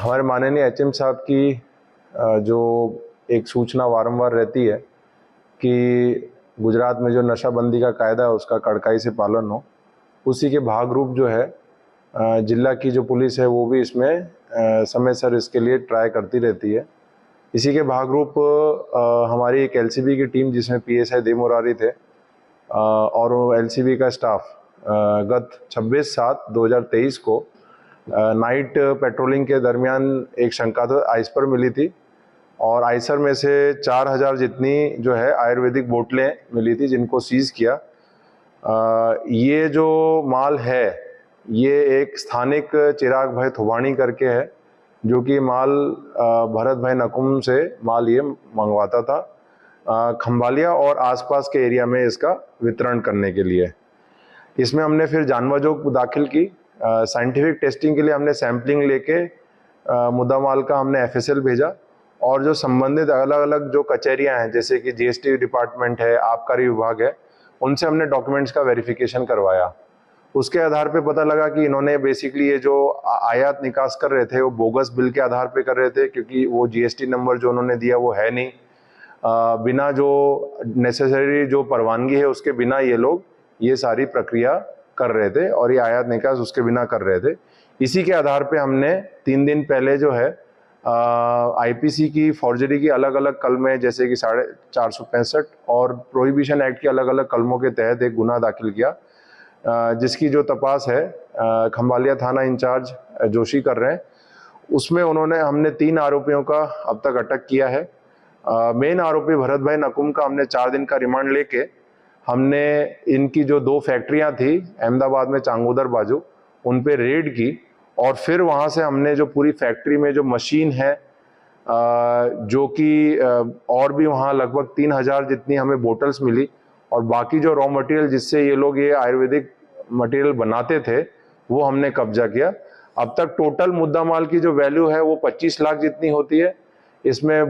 हमारे माननीय एचएम साहब की जो एक सूचना वारंवार रहती है कि गुजरात में जो नशाबंदी का कायदा है उसका कड़ाई से पालन हो, उसी के भाग रूप जो है जिला की जो पुलिस है वो भी इसमें समय सर इसके लिए ट्राई करती रहती है। इसी के भाग रूप हमारी एक एलसीबी की टीम जिसमें पीएसआई देव मुरारी थे और एलसीबी का स्टाफ गत 26/7/2023 को नाइट पेट्रोलिंग के दरमियान एक शंकास्पद आइसर मिली थी और आइसर में से 4000 जितनी जो है आयुर्वेदिक बोतलें मिली थी जिनको सीज किया। ये जो माल है ये एक स्थानिक चिराग भाई थुबाणी करके है जो कि माल भरत भाई नकुम से माल ये मंगवाता था खंभालिया और आसपास के एरिया में इसका वितरण करने के लिए। इसमें हमने फिर जानवाजोग दाखिल की। साइंटिफिक टेस्टिंग के लिए हमने सैंपलिंग लेके मुद्दा माल का हमने एफएसएल भेजा और जो संबंधित अलग अलग जो कचहरियां हैं जैसे कि जीएसटी डिपार्टमेंट है, आबकारी विभाग है, उनसे हमने डॉक्यूमेंट्स का वेरिफिकेशन करवाया। उसके आधार पे पता लगा कि इन्होंने बेसिकली ये जो आयात निकास कर रहे थे वो बोगस बिल के आधार पे कर रहे थे क्योंकि वो जीएसटी नंबर जो उन्होंने दिया वो है नहीं। बिना जो नेसेसरी जो परवानगी है उसके बिना ये लोग ये सारी प्रक्रिया कर रहे थे और ये आयात निकास उसके बिना कर रहे थे। इसी के आधार पे हमने 3 दिन पहले जो है आईपीसी की फॉर्जरी की अलग अलग कलमें जैसे कि 465 और प्रोहिबिशन एक्ट के अलग अलग कलमों के तहत एक गुना दाखिल किया जिसकी जो तपास है खंभालिया थाना इंचार्ज जोशी कर रहे हैं। उसमें हमने 3 आरोपियों का अब तक अटक किया है। मेन आरोपी भरत भाई नकुम का हमने 4 दिन का रिमांड लेके हमने इनकी जो 2 फैक्ट्रियां थी अहमदाबाद में चांगोदर बाजू उन पे रेड की और फिर वहां से हमने जो पूरी फैक्ट्री में जो मशीन है जो कि और भी वहां लगभग 3000 जितनी हमें बोटल्स मिली और बाकी जो रॉ मटेरियल जिससे ये लोग ये आयुर्वेदिक मटेरियल बनाते थे वो हमने कब्जा किया। अब तक टोटल मुद्दा माल की जो वैल्यू है वो 25 लाख जितनी होती है। इसमें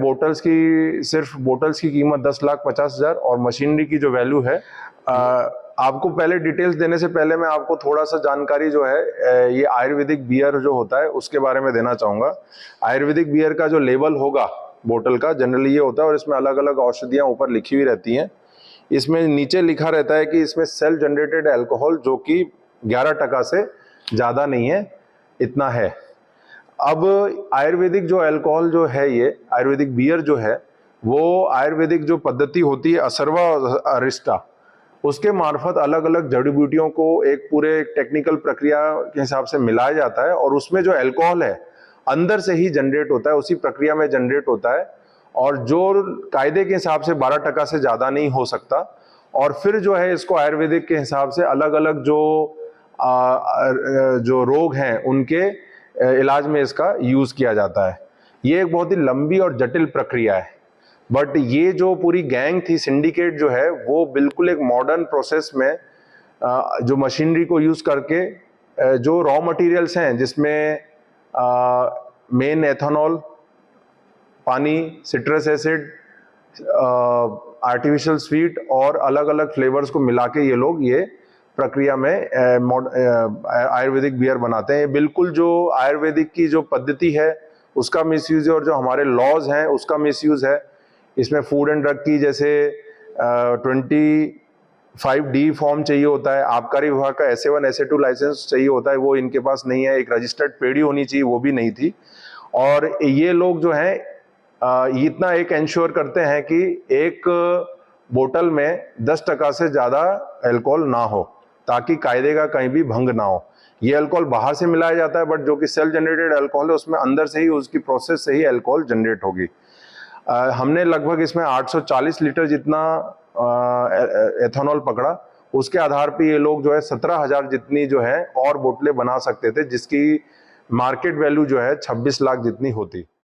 सिर्फ बोटल्स की कीमत 10,50,000 और मशीनरी की जो वैल्यू है आपको पहले डिटेल्स देने से पहले मैं आपको थोड़ा सा जानकारी जो है ये आयुर्वेदिक बियर जो होता है उसके बारे में देना चाहूँगा। आयुर्वेदिक बियर का जो लेबल होगा बोतल का जनरली ये होता है और इसमें अलग अलग औषधियाँ ऊपर लिखी हुई रहती हैं। इसमें नीचे लिखा रहता है कि इसमें सेल्फ जनरेटेड अल्कोहल जो कि 11% से ज़्यादा नहीं है, इतना है। अब आयुर्वेदिक जो अल्कोहल जो है ये आयुर्वेदिक बियर जो है वो आयुर्वेदिक जो पद्धति होती है असर्वा और अरिस्टा उसके मार्फत अलग अलग जड़ी बूटियों को एक पूरे टेक्निकल प्रक्रिया के हिसाब से मिलाया जाता है और उसमें जो अल्कोहल है अंदर से ही जनरेट होता है, उसी प्रक्रिया में जनरेट होता है और जो कायदे के हिसाब से 12% से ज़्यादा नहीं हो सकता। और फिर जो है इसको आयुर्वेदिक के हिसाब से अलग अलग जो रोग हैं उनके इलाज में इसका यूज किया जाता है। ये एक बहुत ही लंबी और जटिल प्रक्रिया है बट ये जो पूरी गैंग थी सिंडिकेट जो है वो बिल्कुल एक मॉडर्न प्रोसेस में जो मशीनरी को यूज करके जो रॉ मटेरियल्स हैं जिसमें मेन एथेनॉल, पानी, सिट्रस एसिड, आर्टिफिशियल स्वीट और अलग अलग फ्लेवर्स को मिला के ये लोग ये प्रक्रिया में आयुर्वेदिक बियर बनाते हैं। बिल्कुल जो आयुर्वेदिक की जो पद्धति है उसका मिसयूज है और जो हमारे लॉज हैं उसका मिसयूज है। इसमें फूड एंड ड्रग की जैसे 25D फॉर्म चाहिए होता है, आबकारी विभाग का SA1 SA2 लाइसेंस चाहिए होता है, वो इनके पास नहीं है। एक रजिस्टर्ड पेड़ी होनी चाहिए, वो भी नहीं थी। और ये लोग जो हैं इतना एक इंश्योर करते हैं कि एक बोतल में 10% से ज़्यादा अल्कोहल ना हो ताकि कायदे का कहीं भी भंग ना हो। ये अल्कोहल बाहर से मिलाया जाता है बट जो कि सेल्फ जनरेटेड अल्कोहल है उसमें अंदर से ही उसकी प्रोसेस से ही अल्कोहल जनरेट होगी। हमने लगभग इसमें 840 लीटर जितना एथेनॉल पकड़ा। उसके आधार पे ये लोग जो है 17,000 जितनी जो है और बोतलें बना सकते थे जिसकी मार्केट वैल्यू जो है 26 लाख जितनी होती।